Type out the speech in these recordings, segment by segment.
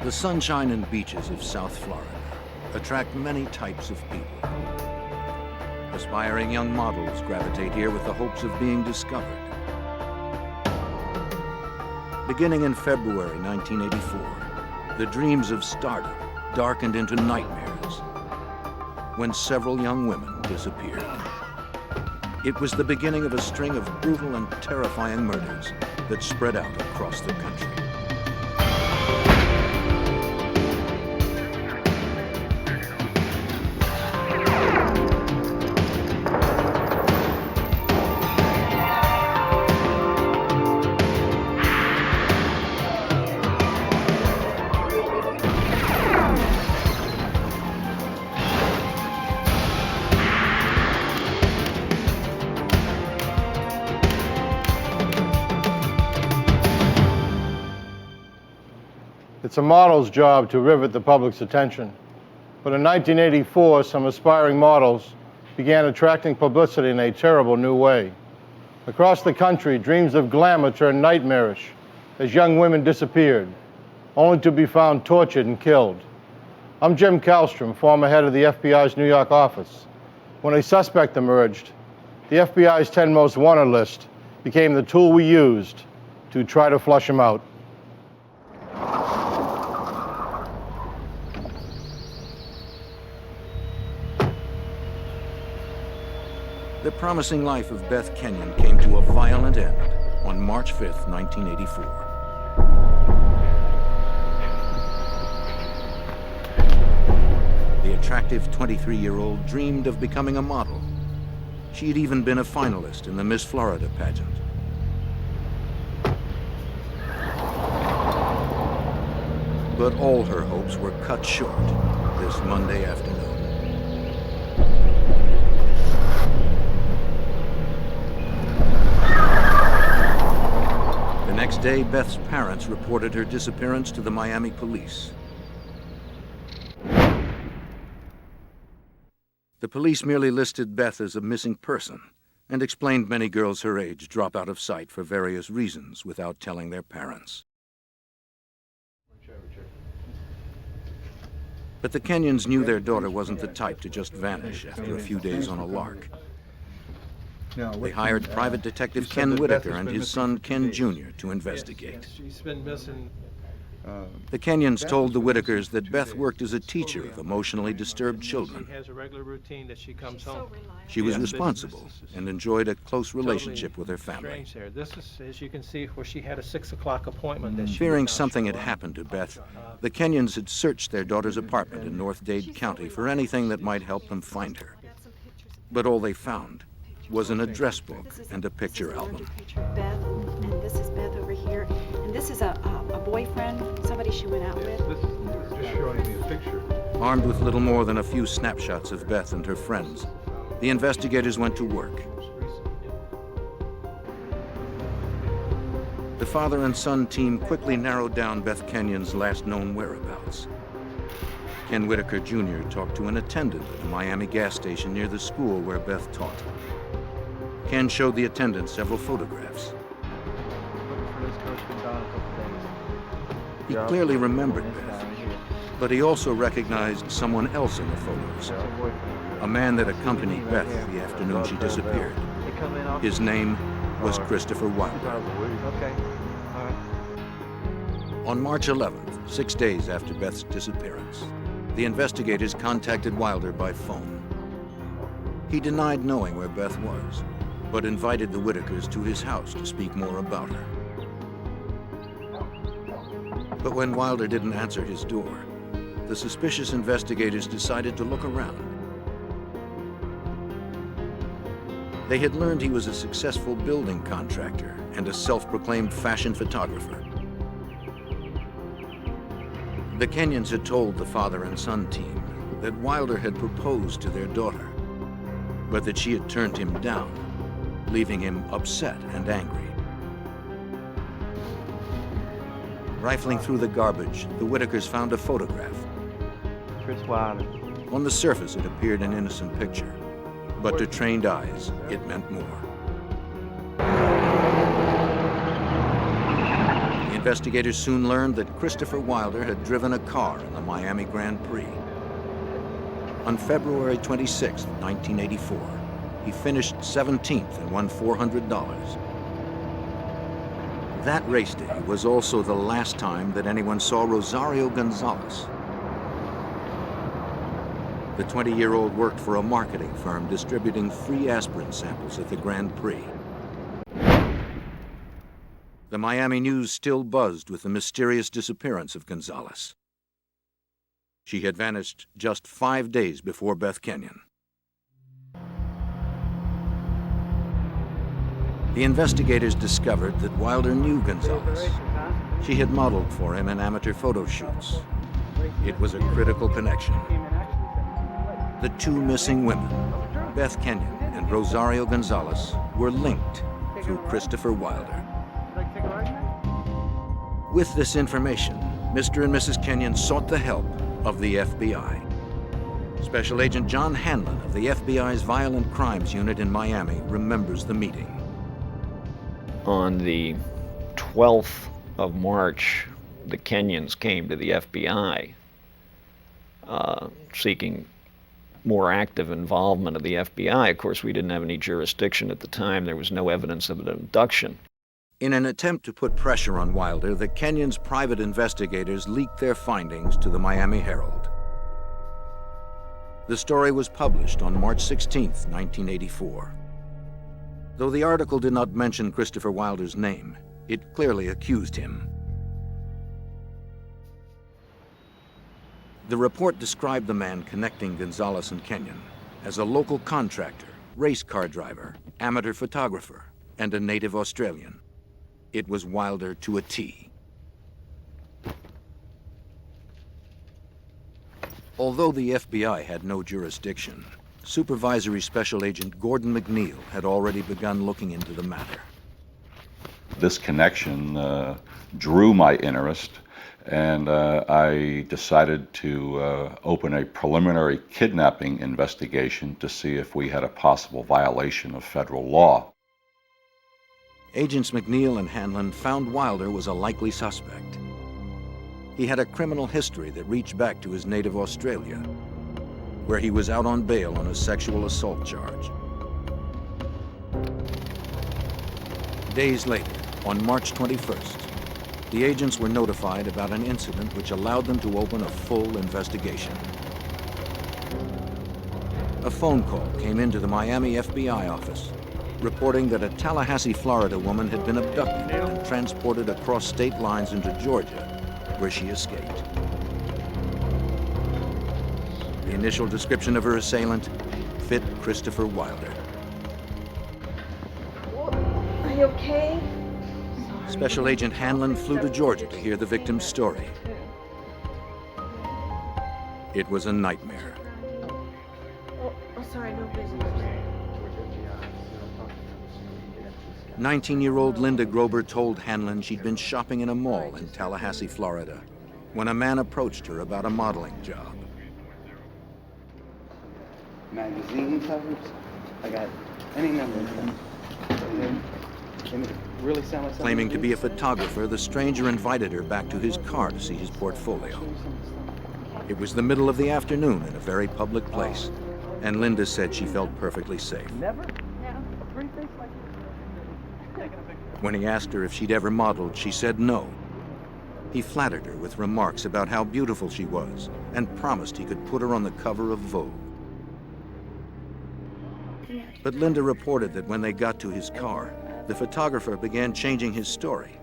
The sunshine and beaches of South Florida attract many types of people. Aspiring young models gravitate here with the hopes of being discovered. Beginning in February 1984, the dreams of stardom darkened into nightmares when several young women disappeared. It was the beginning of a string of brutal and terrifying murders that spread out across the country. It's a model's job to rivet the public's attention. But in 1984, some aspiring models began attracting publicity in a terrible new way. Across the country, dreams of glamour turned nightmarish as young women disappeared, only to be found tortured and killed. I'm Jim Kallstrom, former head of the FBI's New York office. When a suspect emerged, the FBI's 10 most wanted list became the tool we used to try to flush him out. The promising life of Beth Kenyon came to a violent end on March 5th, 1984. The attractive 23-year-old dreamed of becoming a model. She had even been a finalist in the Miss Florida pageant. But all her hopes were cut short this Monday afternoon. The next day, Beth's parents reported her disappearance to the Miami police. The police merely listed Beth as a missing person and explained many girls her age drop out of sight for various reasons without telling their parents. But the Kenyons knew their daughter wasn't the type to just vanish after a few days on a lark. They hired private detective Ken Whitaker and his son Ken Jr. to investigate. She's been missing. The Kenyons told the Whitakers that Beth worked as a teacher of emotionally disturbed children. She has a regular routine that she comes home. She was responsible and enjoyed a close relationship with her family. Strange there. This is, as you can see, where she had a 6 o'clock appointment. That she Fearing did not something show had up. happened to Beth, the Kenyons had searched their daughter's apartment in North Dade County for anything that might help them find her. But all they found was an address book and a picture album. Beth, and this is Beth over here, and this is a boyfriend, somebody she went out with. This is just showing me a picture. Armed with little more than a few snapshots of Beth and her friends, the investigators went to work. The father and son team quickly narrowed down Beth Kenyon's last known whereabouts. Ken Whitaker Jr. talked to an attendant at a Miami gas station near the school where Beth taught. Ken showed the attendant several photographs. He clearly remembered Beth, but he also recognized someone else in the photos, a man that accompanied Beth the afternoon she disappeared. His name was Christopher Wilder. On March 11th, 6 days after Beth's disappearance, the investigators contacted Wilder by phone. He denied knowing where Beth was, but invited the Whitakers to his house to speak more about her. But when Wilder didn't answer his door, the suspicious investigators decided to look around. They had learned he was a successful building contractor and a self-proclaimed fashion photographer. The Kenyons had told the father and son team that Wilder had proposed to their daughter, but that she had turned him down, leaving him upset and angry. Rifling through the garbage, the Whitakers found a photograph. Chris Wilder. On the surface, it appeared an innocent picture, but to trained eyes, it meant more. The Investigators soon learned that Christopher Wilder had driven a car in the Miami Grand Prix. On February 26, 1984, he finished 17th and won $400. That race day was also the last time that anyone saw Rosario Gonzalez. The 20-year-old worked for a marketing firm distributing free aspirin samples at the Grand Prix. The Miami news still buzzed with the mysterious disappearance of Gonzalez. She had vanished just 5 days before Beth Kenyon. The investigators discovered that Wilder knew Gonzalez. She had modeled for him in amateur photo shoots. It was a critical connection. The two missing women, Beth Kenyon and Rosario Gonzalez, were linked through Christopher Wilder. With this information, Mr. and Mrs. Kenyon sought the help of the FBI. Special Agent John Hanlon of the FBI's Violent Crimes Unit in Miami remembers the meeting. On the 12th of March, the Kenyons came to the FBI seeking more active involvement of the FBI. Of course, we didn't have any jurisdiction at the time. There was no evidence of an abduction. In an attempt to put pressure on Wilder, the Kenyons' private investigators leaked their findings to the Miami Herald. The story was published on March 16, 1984. Though the article did not mention Christopher Wilder's name, it clearly accused him. The report described the man connecting Gonzalez and Kenyon as a local contractor, race car driver, amateur photographer, and a native Australian. It was Wilder to a T. Although the FBI had no jurisdiction, Supervisory Special Agent Gordon McNeil had already begun looking into the matter. This connection drew my interest, and I decided to open a preliminary kidnapping investigation to see if we had a possible violation of federal law. Agents McNeil and Hanlon found Wilder was a likely suspect. He had a criminal history that reached back to his native Australia, where he was out on bail on a sexual assault charge. Days later, on March 21st, the agents were notified about an incident which allowed them to open a full investigation. A phone call came into the Miami FBI office, reporting that a Tallahassee, Florida woman had been abducted and transported across state lines into Georgia, where she escaped. The initial description of her assailant fit Christopher Wilder. Are you okay? Special Agent Hanlon flew to Georgia to hear the victim's story. It was a nightmare. Oh, sorry, no business. 19-year-old Linda Grober told Hanlon she'd been shopping in a mall in Tallahassee, Florida, when a man approached her about a modeling job. Magazine covers. I got any number of them. They make it really sound like Claiming to be a photographer, the stranger invited her back to his car to see his portfolio. It was the middle of the afternoon in a very public place, and Linda said she felt perfectly safe. Never? When he asked her if she'd ever modeled, she said no. He flattered her with remarks about how beautiful she was and promised he could put her on the cover of Vogue. But Linda reported that when they got to his car, the photographer began changing his story.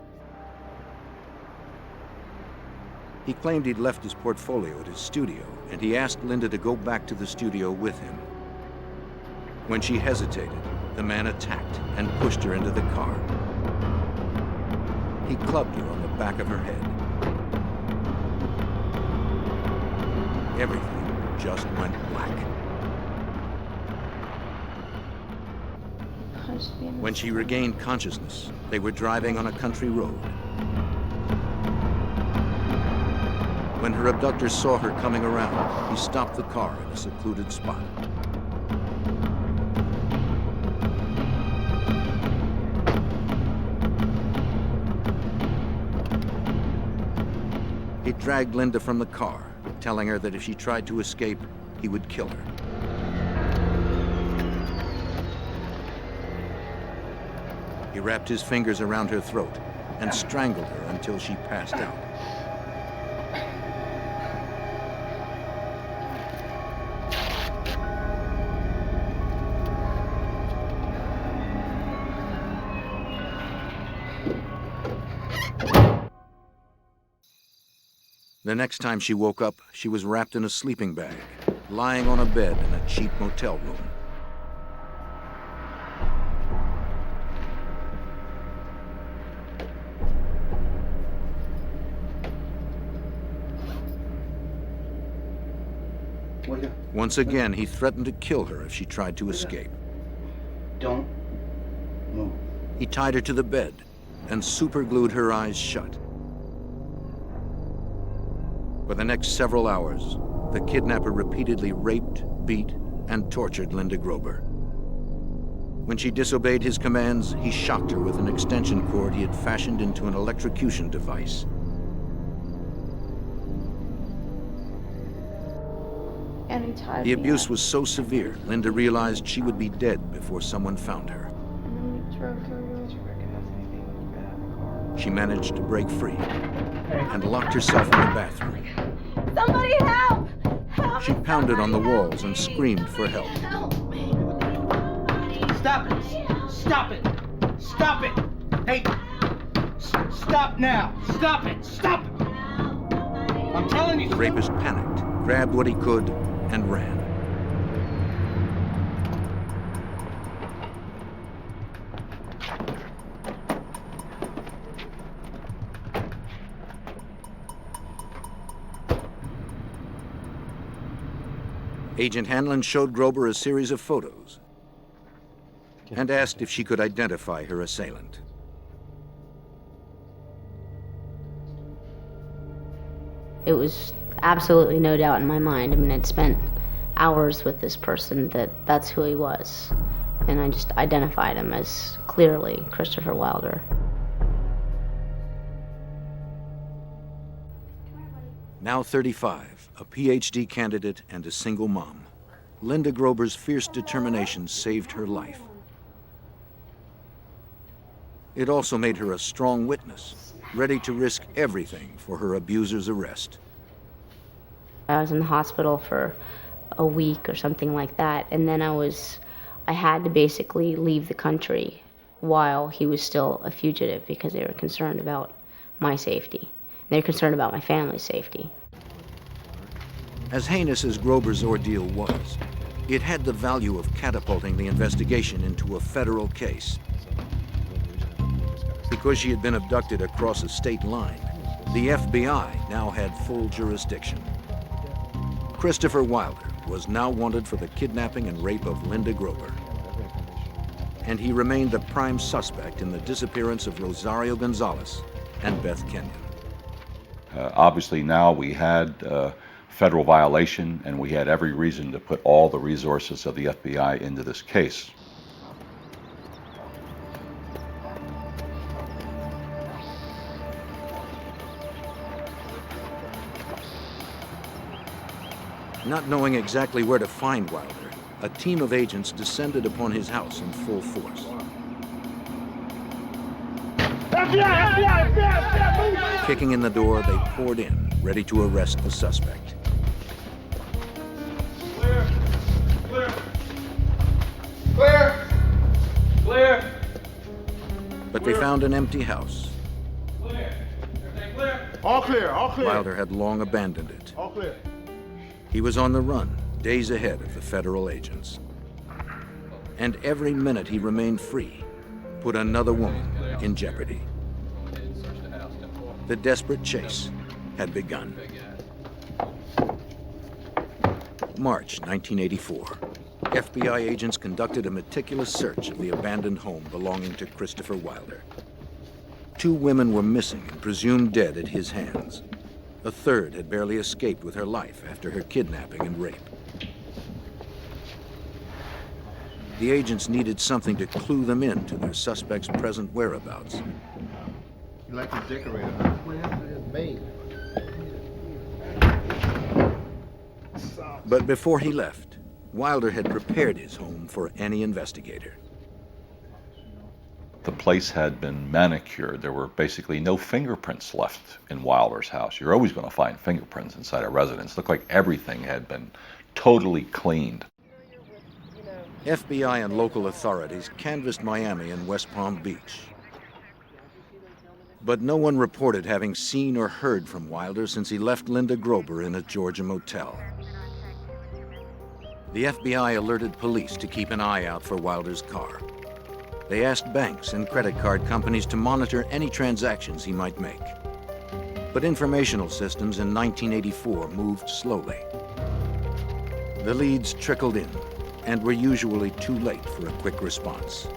He claimed he'd left his portfolio at his studio, and he asked Linda to go back to the studio with him. When she hesitated, the man attacked and pushed her into the car. He clubbed her on the back of her head. Everything just went black. When she regained consciousness, they were driving on a country road. When her abductors saw her coming around, he stopped the car in a secluded spot. He dragged Linda from the car, telling her that if she tried to escape, he would kill her. He wrapped his fingers around her throat and strangled her until she passed out. The next time she woke up, she was wrapped in a sleeping bag, lying on a bed in a cheap motel room. Once again, he threatened to kill her if she tried to escape. Don't move. He tied her to the bed and superglued her eyes shut. For the next several hours, the kidnapper repeatedly raped, beat, and tortured Linda Grober. When she disobeyed his commands, he shocked her with an extension cord he had fashioned into an electrocution device. And he tied The me abuse up. was so severe, Linda realized she would be dead before someone found her. And then we drove to a room. Did you recognize anything about the car? She managed to break free and locked herself in the bathroom. Somebody help! Help! She pounded on the walls and screamed for help. Help me! Stop it! Stop it! Stop it! Hey! Stop now! Stop it! Stop it! I'm telling you. The rapist panicked, grabbed what he could, and ran. Agent Hanlon showed Grober a series of photos and asked if she could identify her assailant. It was absolutely no doubt in my mind. I mean, I'd spent hours with this person that's who he was. And I just identified him as clearly Christopher Wilder. Now 35, a PhD candidate and a single mom, Linda Grober's fierce determination saved her life. It also made her a strong witness, ready to risk everything for her abuser's arrest. I was in the hospital for a week or something like that, and then I had to basically leave the country while he was still a fugitive because they were concerned about my safety. They were concerned about my family's safety. As heinous as Grober's ordeal was, it had the value of catapulting the investigation into a federal case. Because she had been abducted across a state line, the FBI now had full jurisdiction. Christopher Wilder was now wanted for the kidnapping and rape of Linda Grober. And he remained the prime suspect in the disappearance of Rosario Gonzalez and Beth Kenyon. Obviously now we had federal violation, and we had every reason to put all the resources of the FBI into this case. Not knowing exactly where to find Wilder, a team of agents descended upon his house in full force. Kicking in the door, they poured in, ready to arrest the suspect. Clear! Clear! Clear! Clear! But they found an empty house. Clear! Everything clear? All clear, all clear. Wilder had long abandoned it. All clear. He was on the run, days ahead of the federal agents. And every minute he remained free put another woman in jeopardy. The desperate chase had begun. March 1984. FBI agents conducted a meticulous search of the abandoned home belonging to Christopher Wilder. 2 women were missing and presumed dead at his hands. A third had barely escaped with her life after her kidnapping and rape. The agents needed something to clue them in to their suspect's present whereabouts. You like to decorate it, huh? What happened to his maid? But before he left, Wilder had prepared his home for any investigator. The place had been manicured. There were basically no fingerprints left in Wilder's house. You're always going to find fingerprints inside a residence. It looked like everything had been totally cleaned. FBI and local authorities canvassed Miami and West Palm Beach. But no one reported having seen or heard from Wilder since he left Linda Grober in a Georgia motel. The FBI alerted police to keep an eye out for Wilder's car. They asked banks and credit card companies to monitor any transactions he might make. But informational systems in 1984 moved slowly. The leads trickled in and were usually too late for a quick response.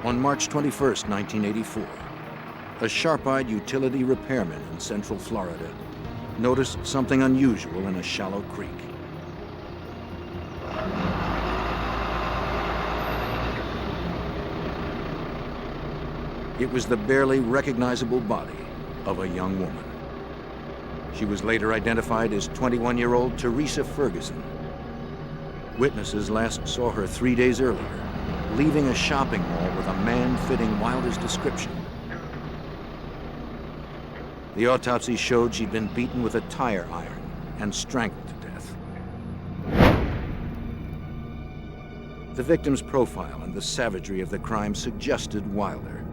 On March 21, 1984, a sharp-eyed utility repairman in Central Florida noticed something unusual in a shallow creek. It was the barely recognizable body of a young woman. She was later identified as 21-year-old Teresa Ferguson. Witnesses last saw her 3 days earlier, leaving a shopping mall with a man fitting Wilder's description. The autopsy showed she'd been beaten with a tire iron and strangled to death. The victim's profile and the savagery of the crime suggested Wilder.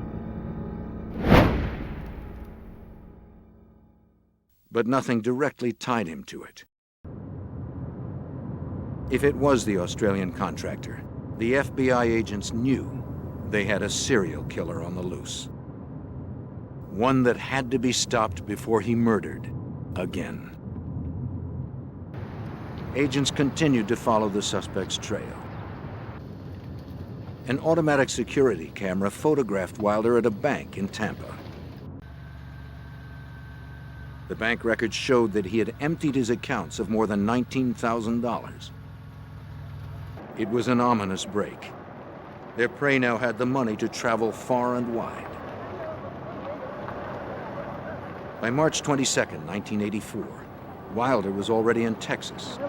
But nothing directly tied him to it. If it was the Australian contractor, the FBI agents knew they had a serial killer on the loose. One that had to be stopped before he murdered again. Agents continued to follow the suspect's trail. An automatic security camera photographed Wilder at a bank in Tampa. The bank records showed that he had emptied his accounts of more than $19,000. It was an ominous break. Their prey now had the money to travel far and wide. By March 22, 1984, Wilder was already in Texas.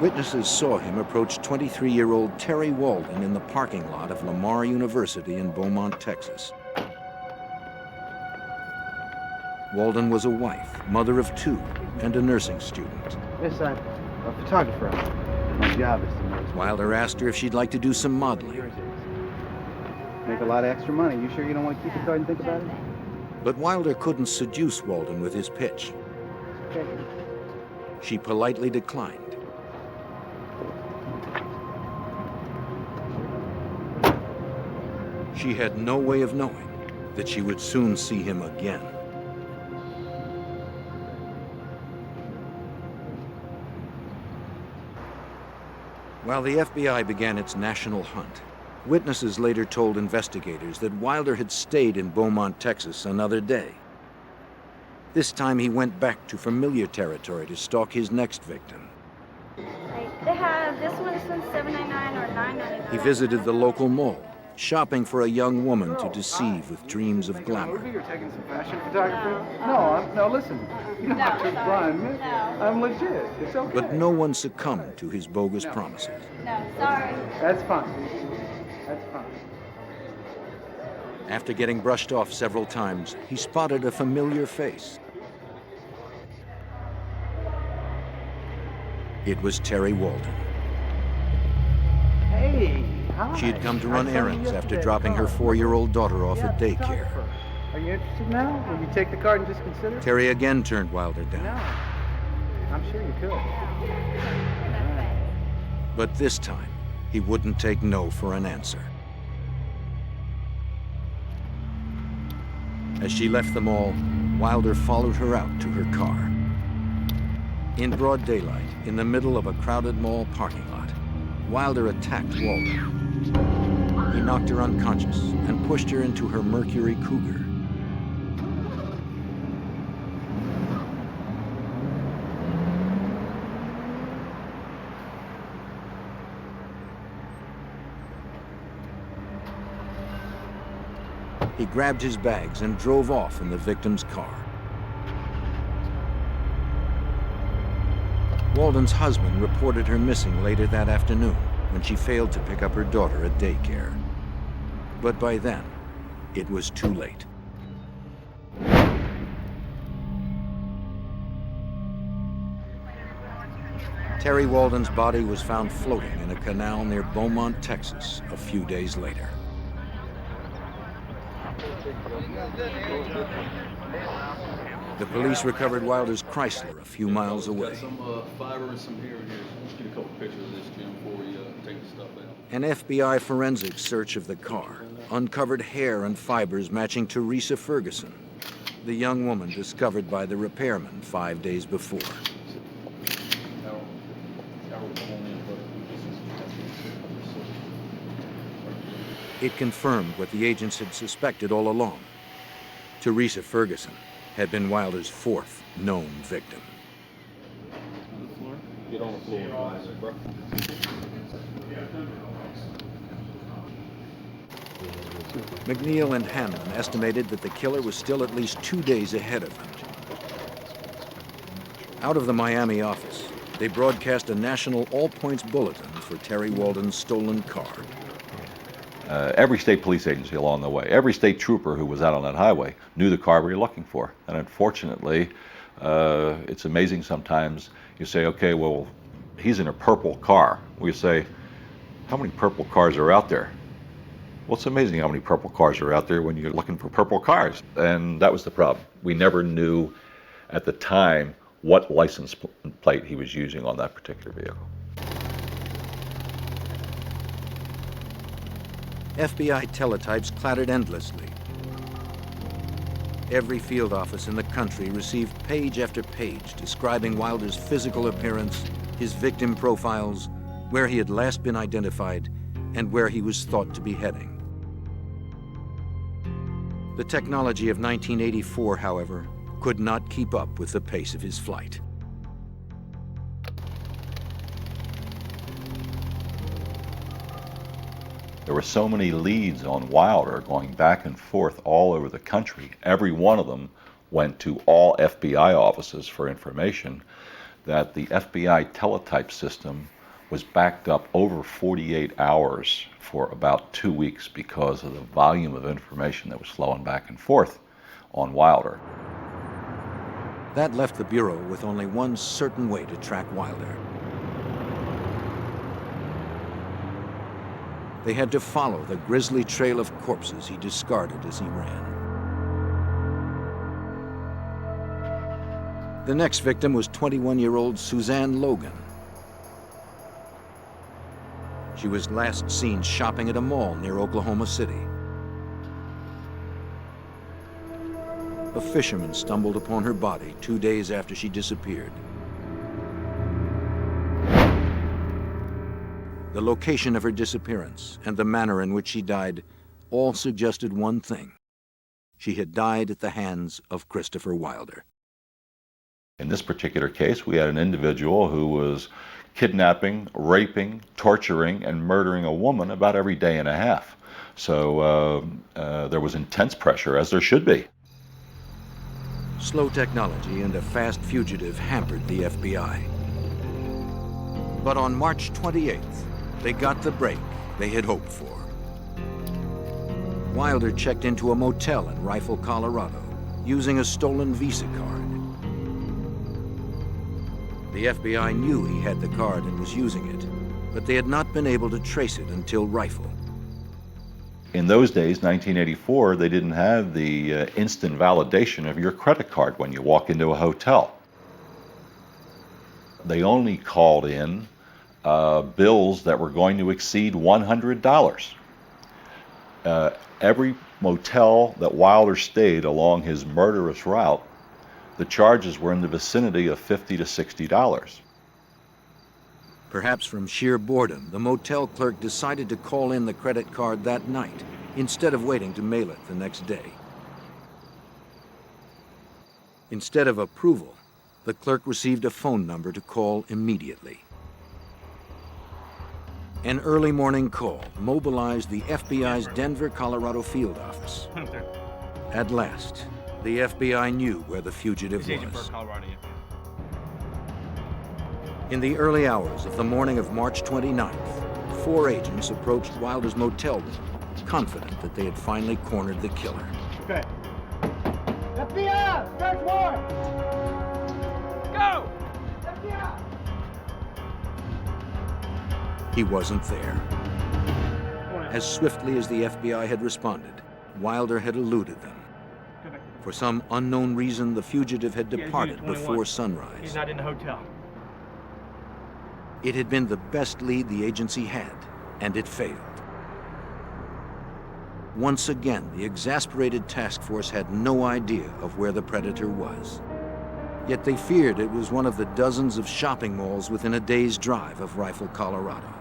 Witnesses saw him approach 23-year-old Terry Walden in the parking lot of Lamar University in Beaumont, Texas. Walden was a wife, mother of two, and a nursing student. Yes, I'm a photographer. My job is to make. Wilder asked her if she'd like to do some modeling. Make a lot of extra money. You sure you don't want to keep the card and think about it? But Wilder couldn't seduce Walden with his pitch. Okay. She politely declined. She had no way of knowing that she would soon see him again. While the FBI began its national hunt, witnesses later told investigators that Wilder had stayed in Beaumont, Texas another day. This time he went back to familiar territory to stalk his next victim. They have, this one's from $7.99 or $9.99. He visited the local mall, shopping for a young woman to deceive with dreams of glamour. You're taking some fashion photography? No, listen. You don't have to blind me. I'm legit. It's okay. But no one succumbed to his bogus promises. No, sorry. That's fine. That's fine. After getting brushed off several times, he spotted a familiar face. It was Terry Walden. Hey, hi. She had come to run errands after dropping her 4-year-old daughter off at daycare. Are you interested now? Will you take the card and just consider? Terry again turned Wilder down. No. I'm sure you could. But this time, he wouldn't take no for an answer. As she left the mall, Wilder followed her out to her car. In broad daylight, in the middle of a crowded mall parking lot, Wilder attacked Walden. He knocked her unconscious and pushed her into her Mercury Cougar. He grabbed his bags and drove off in the victim's car. Walden's husband reported her missing later that afternoon when she failed to pick up her daughter at daycare. But by then, it was too late. Terry Walden's body was found floating in a canal near Beaumont, Texas, a few days later. The police recovered Wilder's Chrysler a few miles away. Some fiber and some here and here. Let's get a couple pictures of this, Jim, before we take the stuff out. An FBI forensic search of the car uncovered hair and fibers matching Teresa Ferguson, the young woman discovered by the repairman 5 days before. It confirmed what the agents had suspected all along. Teresa Ferguson had been Wilder's fourth known victim. Get on the floor, bro. McNeil and Hanlon estimated that the killer was still at least 2 days ahead of them. Out of the Miami office, they broadcast a national all-points bulletin for Terry Walden's stolen car. Every state police agency along the way, every state trooper who was out on that highway knew the car we were looking for. And unfortunately, it's amazing sometimes you say, okay, well, he's in a purple car. We say, how many purple cars are out there? Well, it's amazing how many purple cars are out there when you're looking for purple cars. And that was the problem. We never knew at the time what license plate he was using on that particular vehicle. FBI teletypes clattered endlessly. Every field office in the country received page after page describing Wilder's physical appearance, his victim profiles, where he had last been identified, and where he was thought to be heading. The technology of 1984, however, could not keep up with the pace of his flight. There were so many leads on Wilder going back and forth all over the country. Every one of them went to all FBI offices for information, that the FBI teletype system was backed up over 48 hours for about 2 weeks because of the volume of information that was flowing back and forth on Wilder. That left the Bureau with only one certain way to track Wilder. They had to follow the grisly trail of corpses he discarded as he ran. The next victim was 21-year-old Suzanne Logan. She was last seen shopping at a mall near Oklahoma City. A fisherman stumbled upon her body 2 days after she disappeared. The location of her disappearance and the manner in which she died all suggested one thing. She had died at the hands of Christopher Wilder. In this particular case, we had an individual who was kidnapping, raping, torturing, and murdering a woman about every day and a half. So there was intense pressure, as there should be. Slow technology and a fast fugitive hampered the FBI. But on March 28th, they got the break they had hoped for. Wilder checked into a motel in Rifle, Colorado, using a stolen Visa card. The FBI knew he had the card and was using it, but they had not been able to trace it until Rifle. In those days, 1984, they didn't have the instant validation of your credit card when you walk into a hotel. They only called in bills that were going to exceed $100. Every motel that Wilder stayed along his murderous route, the charges were in the vicinity of $50 to $60. Perhaps from sheer boredom, the motel clerk decided to call in the credit card that night, instead of waiting to mail it the next day. Instead of approval, the clerk received a phone number to call immediately. An early morning call mobilized the FBI's Denver, Colorado field office. At last, the FBI knew where the fugitive was. In the early hours of the morning of March 29th, 4 agents approached Wilder's motel room, confident that they had finally cornered the killer. Okay. FBI! Search warrant! Go! FBI! He wasn't there. As swiftly as the FBI had responded, Wilder had eluded them. For some unknown reason, the fugitive had departed before sunrise. He's not in the hotel. It had been the best lead the agency had, and it failed. Once again, the exasperated task force had no idea of where the predator was. Yet they feared it was one of the dozens of shopping malls within a day's drive of Rifle, Colorado.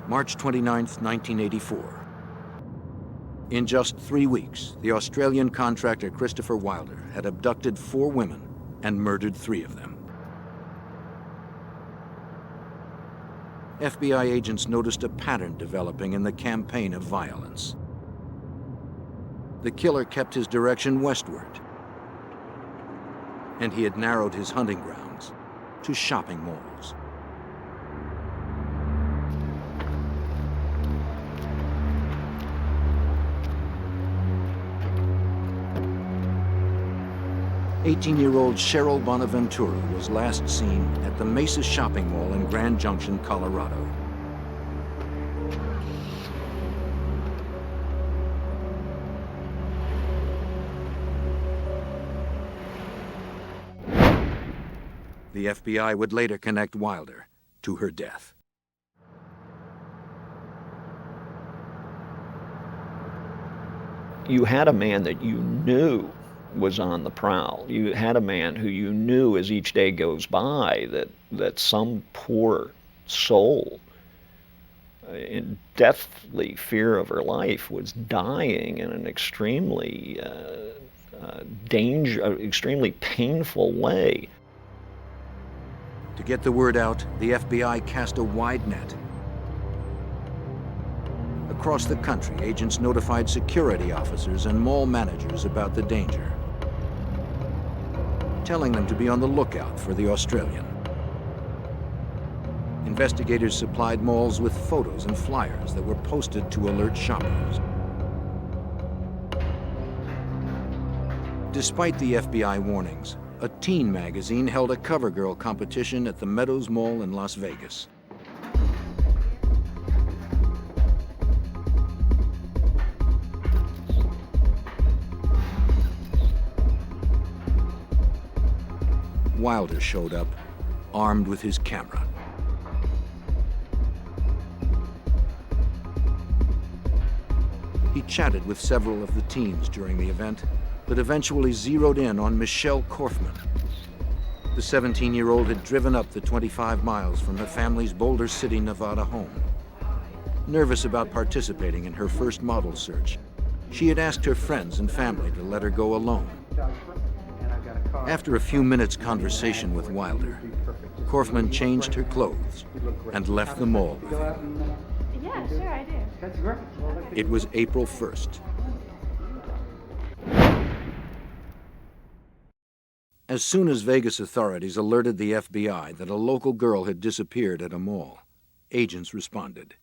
March 29th, 1984. In just 3 weeks, the Australian contractor Christopher Wilder had abducted 4 women and murdered 3 of them. FBI agents noticed a pattern developing in the campaign of violence. The killer kept his direction westward, and he had narrowed his hunting grounds to shopping malls. "18-year-old Cheryl Bonaventura was last seen at the Mesa Shopping Mall in Grand Junction, Colorado. The FBI would later connect Wilder to her death. You had a man that you knew was on the prowl. You had a man who you knew as each day goes by that some poor soul in deathly fear of her life was dying in an extremely extremely painful way. To get the word out, the FBI cast a wide net. Across the country, agents notified security officers and mall managers about the danger, telling them to be on the lookout for the Australian. Investigators supplied malls with photos and flyers that were posted to alert shoppers. Despite the FBI warnings, a teen magazine held a cover girl competition at the Meadows Mall in Las Vegas. Wilder showed up, armed with his camera. He chatted with several of the teens during the event, but eventually zeroed in on Michelle Korfman. The 17-year-old had driven up the 25 miles from her family's Boulder City, Nevada home. Nervous about participating in her first model search, she had asked her friends and family to let her go alone. After a few minutes' conversation with Wilder, Korfman changed her clothes and left the mall with him. Yeah, sure, I do. That's great. It was April 1st. As soon as Vegas authorities alerted the FBI that a local girl had disappeared at a mall, agents responded.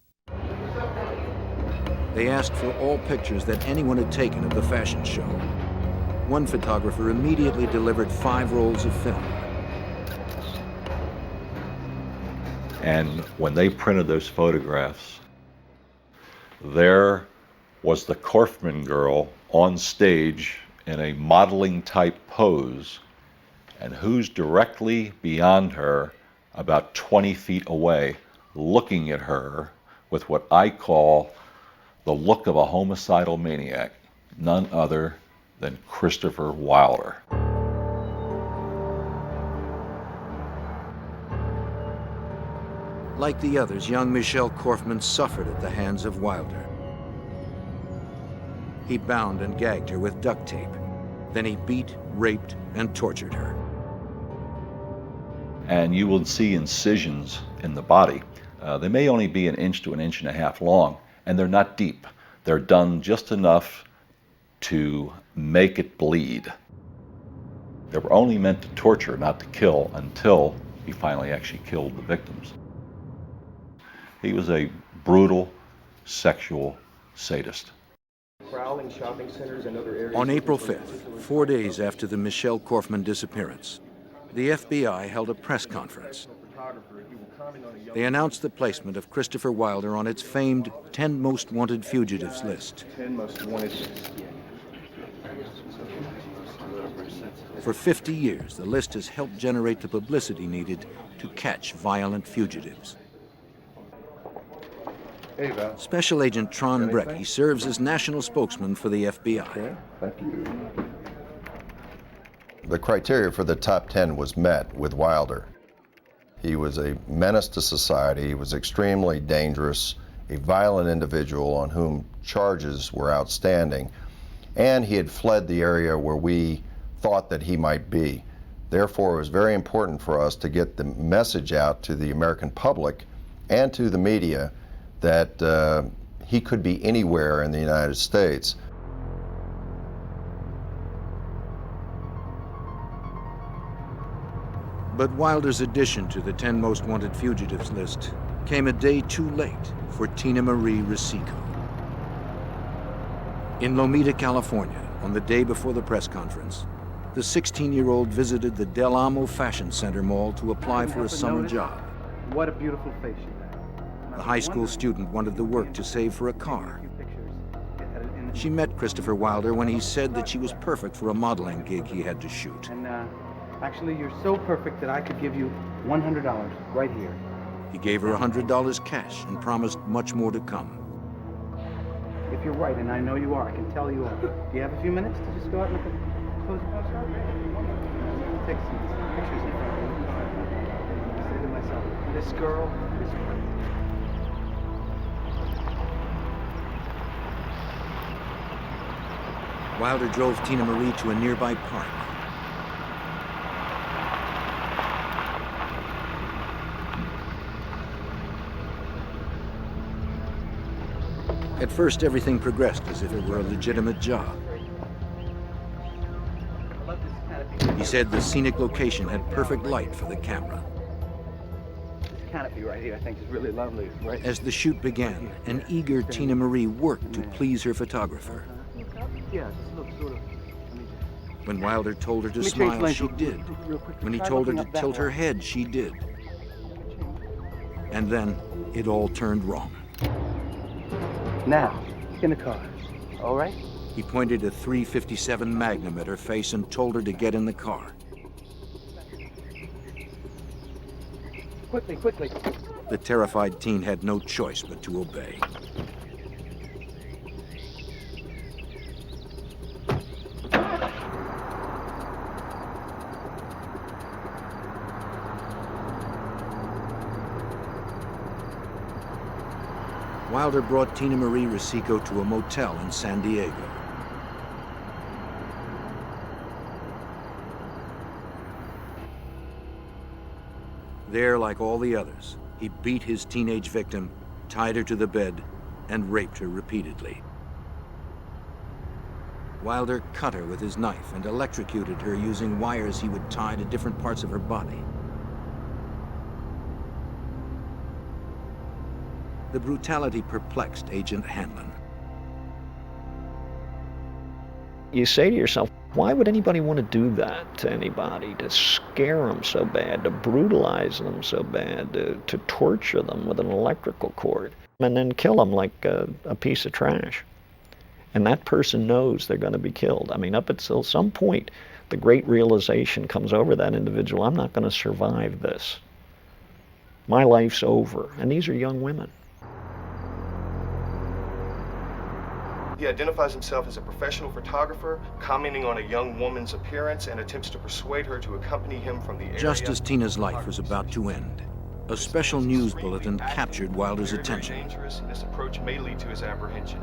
They asked for all pictures that anyone had taken of the fashion show. One photographer immediately delivered 5 rolls of film. And when they printed those photographs, there was the Korfman girl on stage in a modeling type pose, and who's directly beyond her, about 20 feet away, looking at her with what I call the look of a homicidal maniac, none other than Christopher Wilder. Like the others, young Michelle Korfman suffered at the hands of Wilder. He bound and gagged her with duct tape. Then he beat, raped, and tortured her. and you will see incisions in the body. They may only be an inch to an inch and a half long, and they're not deep. They're done just enough to make it bleed. They were only meant to torture, not to kill, until he finally actually killed the victims. He was a brutal sexual sadist. Prowling shopping centers and other areas. On April 5th, 4 days after the Michelle Korfman disappearance, the FBI held a press conference. They announced the placement of Christopher Wilder on its famed 10 Most Wanted Fugitives list. 10 most wanted. For 50 years, the list has helped generate the publicity needed to catch violent fugitives. Hey, Val. Special Agent Tron Brecky serves as national spokesman for the FBI. Okay, thank you. The criteria for the top 10 was met with Wilder. He was a menace to society, he was extremely dangerous, a violent individual on whom charges were outstanding, and he had fled the area where we thought that he might be. Therefore, it was very important for us to get the message out to the American public and to the media that he could be anywhere in the United States. But Wilder's addition to the 10 Most Wanted Fugitives list came a day too late for Tina Marie Risico. In Lomita, California, on the day before the press conference, the 16-year-old visited the Del Amo Fashion Center mall to apply for a summer job. What a beautiful face you have. The high school student wanted the work to save for a car. She met Christopher Wilder when he said that she was perfect for a modeling gig he had to shoot. And actually, you're so perfect that I could give you $100 right here. He gave her $100 cash and promised much more to come. If you're right, and I know you are, I can tell you all. Do you have a few minutes to just go out and look at close the postcard? Take some pictures in front of me. I say to myself, this girl is perfect. Wilder drove Tina Marie to a nearby park. At first, everything progressed as if it were a legitimate job. He said the scenic location had perfect light for the camera. This canopy right here, I think, is really lovely. Right? As the shoot began, an eager Tina Marie worked to please her photographer. Yeah, just look sort of. When Wilder told her to Let me smile, change lanes she did. real quick. When he Try told her looking to up that tilt her way. head, she did. And then it all turned wrong. Now, in the car. All right? He pointed a .357 Magnum at her face and told her to get in the car. Quickly, quickly. The terrified teen had no choice but to obey. Wilder brought Tina Marie Risico to a motel in San Diego. There, like all the others, he beat his teenage victim, tied her to the bed, and raped her repeatedly. Wilder cut her with his knife and electrocuted her using wires he would tie to different parts of her body. The brutality perplexed Agent Hanlon. You say to yourself, why would anybody want to do that to anybody? To scare them so bad, to brutalize them so bad, to torture them with an electrical cord, and then kill them like a piece of trash. And that person knows they're going to be killed. I mean, up until some point, the great realization comes over that individual, I'm not going to survive this. My life's over. And these are young women. He identifies himself as a professional photographer, commenting on a young woman's appearance and attempts to persuade her to accompany him from the area. Just as Tina's life was about to end, a special news bulletin captured Wilder's attention. Dangerous, and this approach may lead to his apprehension.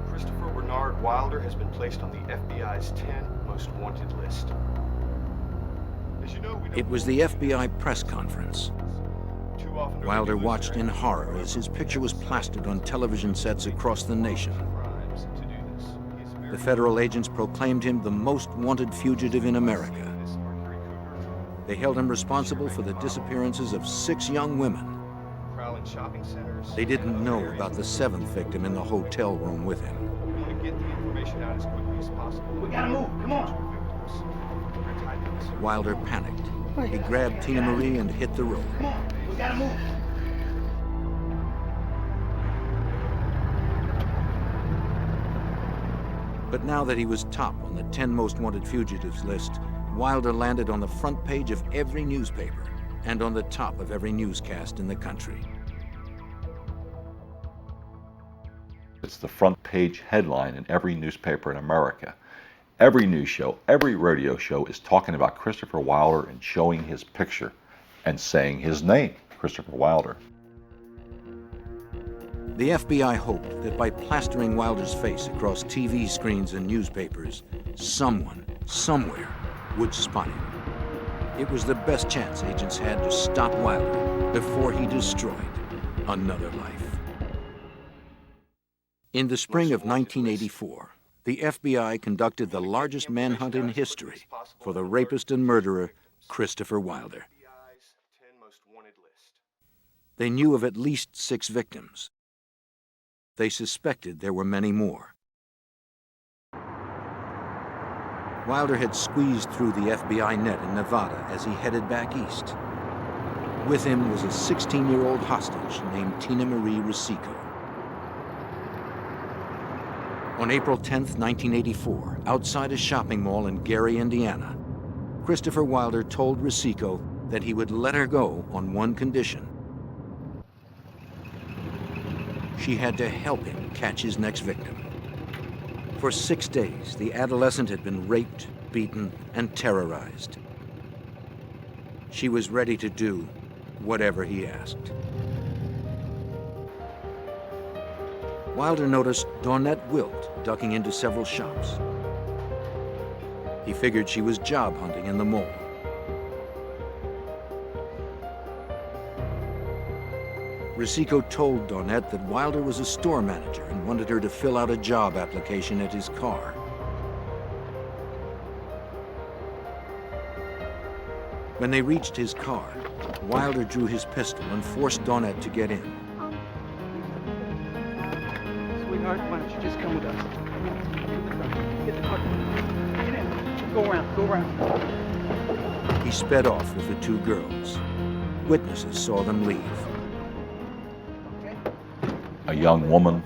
Christopher Bernard Wilder has been placed on the FBI's 10 most wanted list. It was the FBI press conference. Wilder watched in horror as his picture was plastered on television sets across the nation. The federal agents proclaimed him the most wanted fugitive in America. They held him responsible for the disappearances of 6 young women. They didn't know about the 7th victim in the hotel room with him. We want to get the information out as quickly as possible. We gotta move, come on. Wilder panicked. He grabbed Tina Marie and hit the road. Come on, we gotta move. But now that he was top on the 10 most wanted fugitives list, Wilder landed on the front page of every newspaper and on the top of every newscast in the country. It's the front page headline in every newspaper in America. Every news show, every radio show is talking about Christopher Wilder and showing his picture and saying his name, Christopher Wilder. The FBI hoped that by plastering Wilder's face across TV screens and newspapers, someone, somewhere, would spot him. It was the best chance agents had to stop Wilder before he destroyed another life. In the spring of 1984, the FBI conducted the largest manhunt in history for the rapist and murderer, Christopher Wilder. They knew of at least 6 victims. They suspected there were many more. Wilder had squeezed through the FBI net in Nevada as he headed back east. With him was a 16-year-old hostage named Tina Marie Rosico. On April 10, 1984, outside a shopping mall in Gary, Indiana, Christopher Wilder told Rosico that he would let her go on one condition. She had to help him catch his next victim. For 6 days, the adolescent had been raped, beaten, and terrorized. She was ready to do whatever he asked. Wilder noticed Dawnette Wilt ducking into several shops. He figured she was job hunting in the mall. Rosico told Dawnette that Wilder was a store manager and wanted her to fill out a job application at his car. When they reached his car, Wilder drew his pistol and forced Dawnette to get in. Sweetheart, why don't you just come with us? Get the car. Get in. Go around. He sped off with the 2 girls. Witnesses saw them leave. A young woman,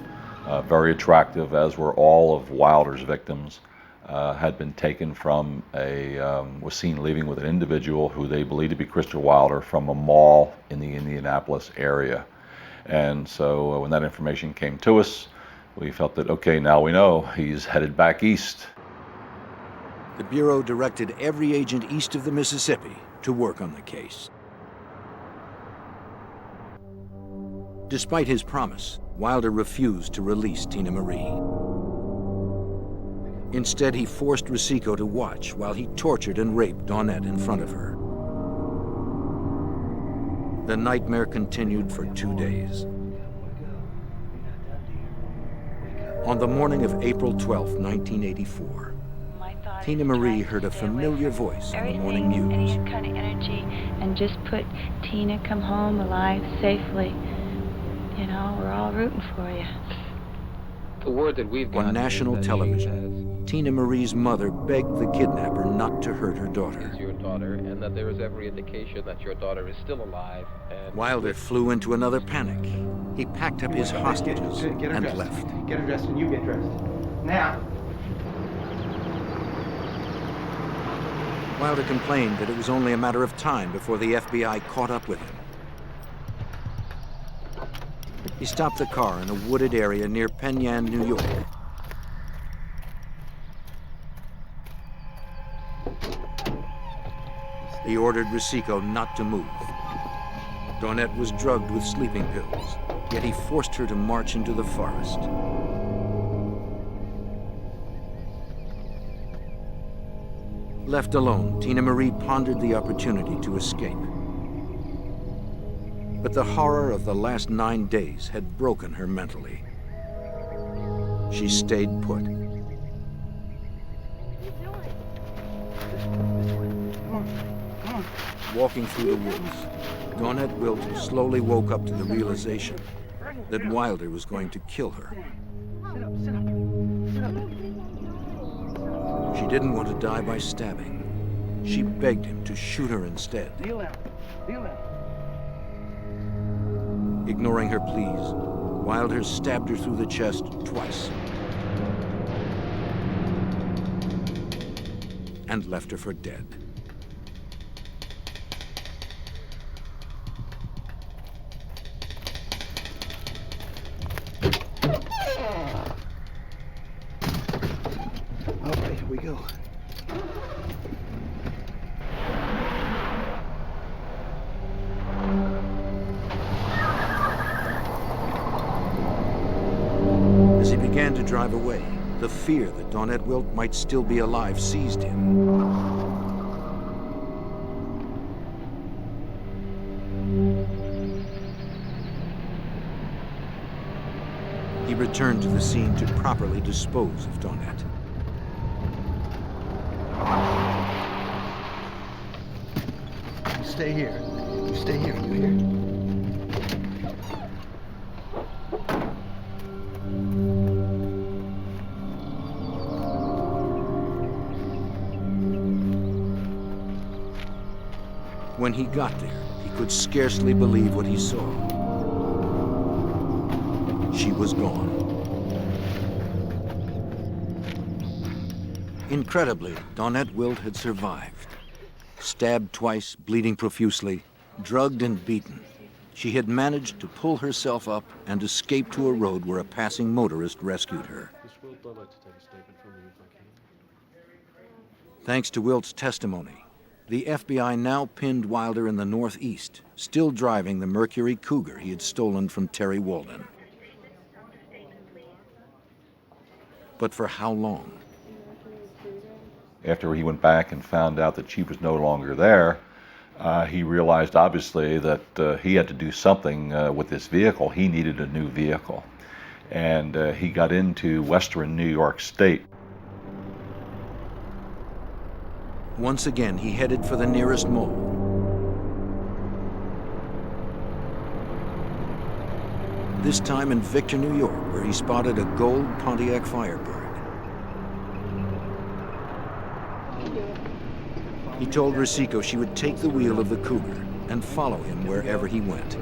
very attractive, as were all of Wilder's victims, had been taken from was seen leaving with an individual who they believed to be Christopher Wilder from a mall in the Indianapolis area. And so when that information came to us, we felt that, okay, now we know he's headed back east. The Bureau directed every agent east of the Mississippi to work on the case. Despite his promise, Wilder refused to release Tina Marie. Instead, he forced Rosico to watch while he tortured and raped Dawnette in front of her. The nightmare continued for 2 days. On the morning of April 12, 1984, Tina Marie heard a familiar voice on the morning news. Any kind of energy, and just put Tina come home alive safely. You know, we're all rooting for you. The word that we've got on national television, Tina Marie's mother begged the kidnapper not to hurt her daughter. Your daughter, and that there is every indication that your daughter is still alive. And Wilder flew into another panic. He packed up his hostages and left. Get her dressed and you get dressed. Now. Wilder complained that it was only a matter of time before the FBI caught up with him. He stopped the car in a wooded area near Penn Yan, New York. He ordered Rosico not to move. Dawnette was drugged with sleeping pills, yet he forced her to march into the forest. Left alone, Tina Marie pondered the opportunity to escape. But the horror of the last 9 days had broken her mentally. She stayed put. Walking through the woods, Dawnette Wilt slowly woke up to the realization that Wilder was going to kill her. She didn't want to die by stabbing. She begged him to shoot her instead. Kneel down. Kneel down. Ignoring her pleas, Wilder stabbed her through the chest twice and left her for dead. Okay, here we go. As he began to drive away, the fear that Dawnette Wilt might still be alive seized him. He returned to the scene to properly dispose of Dawnette. You stay here. You stay here, you hear? When he got there, he could scarcely believe what he saw. She was gone. Incredibly, Dawnette Wilt had survived. Stabbed twice, bleeding profusely, drugged and beaten, she had managed to pull herself up and escape to a road where a passing motorist rescued her. Thanks to Wilt's testimony, the FBI now pinned Wilder in the Northeast, still driving the Mercury Cougar he had stolen from Terry Walden. But for how long? After he went back and found out that she was no longer there, he realized obviously that he had to do something with this vehicle. He needed a new vehicle. And he got into western New York State. Once again, he headed for the nearest mall. This time in Victor, New York, where he spotted a gold Pontiac Firebird. He told Rosico she would take the wheel of the Cougar and follow him wherever he went.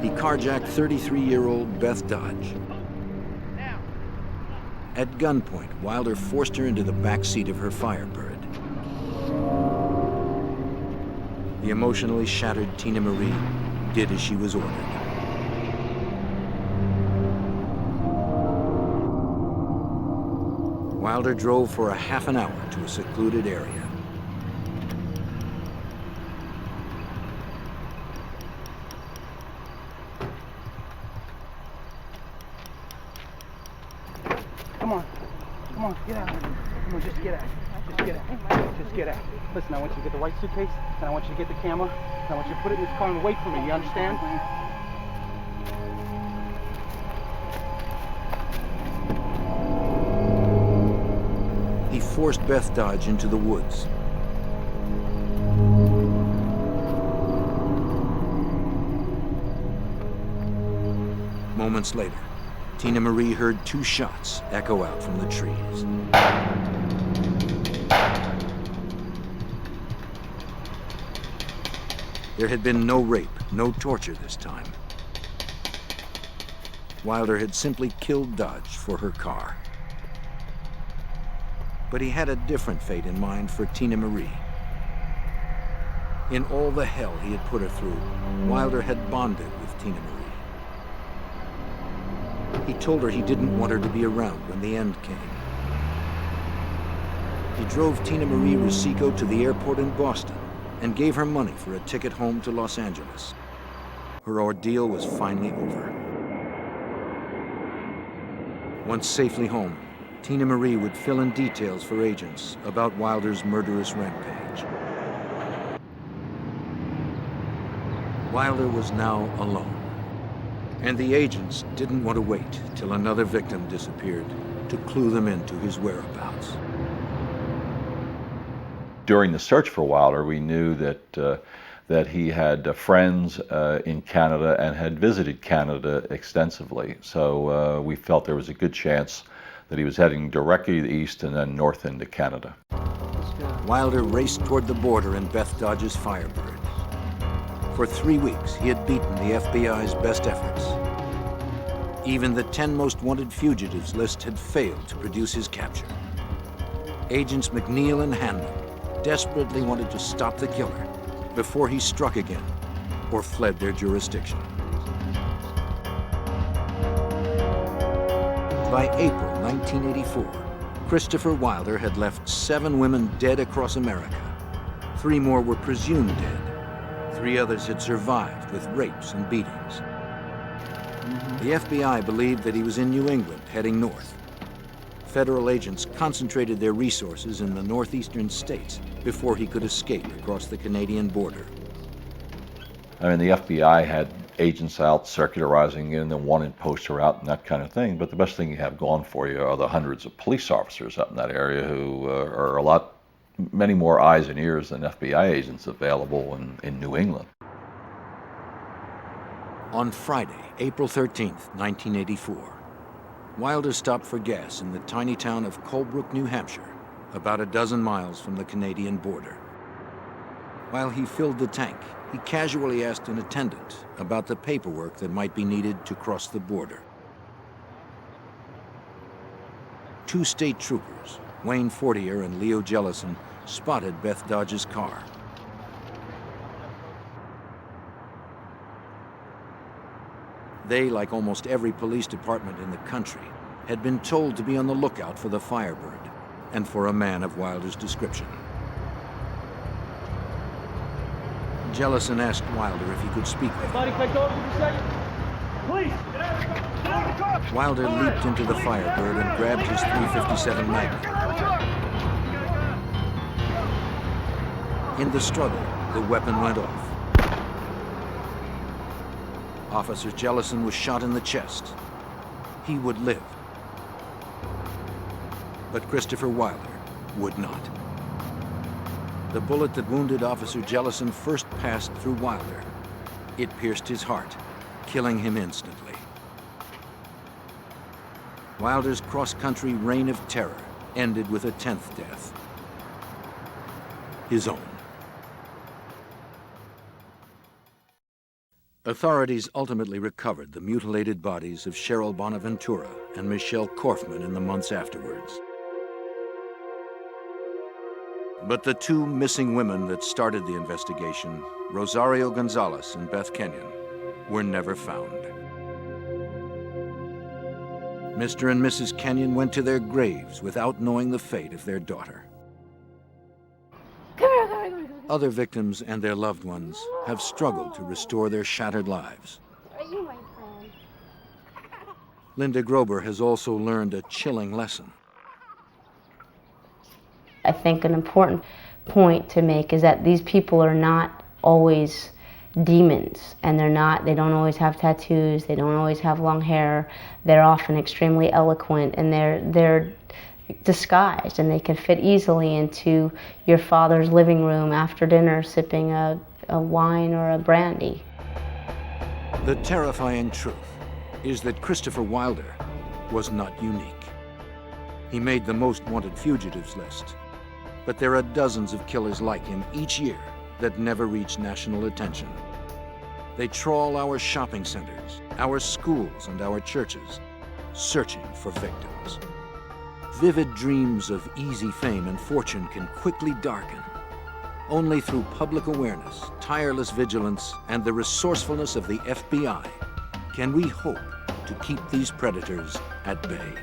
He carjacked 33-year-old Beth Dodge. At gunpoint, Wilder forced her into the back seat of her Firebird. The emotionally shattered Tina Marie did as she was ordered. Wilder drove for a half an hour to a secluded area. Come on, get out. Come on, just get out. Just get out. Just get out. Listen, I want you to get the white suitcase, and I want you to get the camera, and I want you to put it in this car and wait for me, you understand? He forced Beth Dodge into the woods. Moments later, Tina Marie heard 2 shots echo out from the trees. There had been no rape, no torture this time. Wilder had simply killed Dodge for her car. But he had a different fate in mind for Tina Marie. In all the hell he had put her through, Wilder had bonded with Tina Marie. He told her he didn't want her to be around when the end came. He drove Tina Marie Rosico to the airport in Boston and gave her money for a ticket home to Los Angeles. Her ordeal was finally over. Once safely home, Tina Marie would fill in details for agents about Wilder's murderous rampage. Wilder was now alone, and the agents didn't want to wait till another victim disappeared to clue them into his whereabouts. During the search for Wilder, we knew that he had friends in Canada and had visited Canada extensively. So we felt there was a good chance that he was heading directly to the east and then north into Canada. Wilder raced toward the border in Beth Dodge's Firebird. For 3 weeks, he had beaten the FBI's best efforts. Even the 10 most wanted fugitives list had failed to produce his capture. Agents McNeil and Hanman desperately wanted to stop the killer before he struck again or fled their jurisdiction. By April 1984, Christopher Wilder had left 7 women dead across America. 3 more were presumed dead. 3 others had survived with rapes and beatings. The FBI believed that he was in New England, heading north. Federal agents concentrated their resources in the northeastern states before he could escape across the Canadian border. I mean, the FBI had agents out circularizing in the wanted poster out and that kind of thing, but the best thing you have going for you are the hundreds of police officers up in that area who are many more eyes and ears than FBI agents available in New England. On Friday, April 13th, 1984, Wilder stopped for gas in the tiny town of Colebrook, New Hampshire, about a dozen miles from the Canadian border. While he filled the tank, he casually asked an attendant about the paperwork that might be needed to cross the border. 2 state troopers, Wayne Fortier and Leo Jellison, spotted Beth Dodge's car. They, like almost every police department in the country, had been told to be on the lookout for the Firebird and for a man of Wilder's description. Jellison asked Wilder if he could speak with him. Buddy, can I go over for a second? Please! Get out of the car! Wilder leaped into the Firebird and grabbed his .357 Magnum. In the struggle, the weapon went off. Officer Jellison was shot in the chest. He would live. But Christopher Wilder would not. The bullet that wounded Officer Jellison first passed through Wilder. It pierced his heart, killing him instantly. Wilder's cross-country reign of terror ended with a 10th death. His own. Authorities ultimately recovered the mutilated bodies of Cheryl Bonaventura and Michelle Korfman in the months afterwards. But the 2 missing women that started the investigation, Rosario Gonzalez and Beth Kenyon, were never found. Mr. and Mrs. Kenyon went to their graves without knowing the fate of their daughter. Other victims and their loved ones have struggled to restore their shattered lives. Are you my friend? Linda Grober has also learned a chilling lesson. I think an important point to make is that these people are not always demons, and they don't always have tattoos, they don't always have long hair. They're often extremely eloquent, and they're disguised, and they can fit easily into your father's living room after dinner sipping a wine or a brandy. The terrifying truth is that Christopher Wilder was not unique. He made the most wanted fugitives list, but there are dozens of killers like him each year that never reach national attention. They trawl our shopping centers, our schools, and our churches, searching for victims. Vivid dreams of easy fame and fortune can quickly darken. Only through public awareness, tireless vigilance, and the resourcefulness of the FBI can we hope to keep these predators at bay.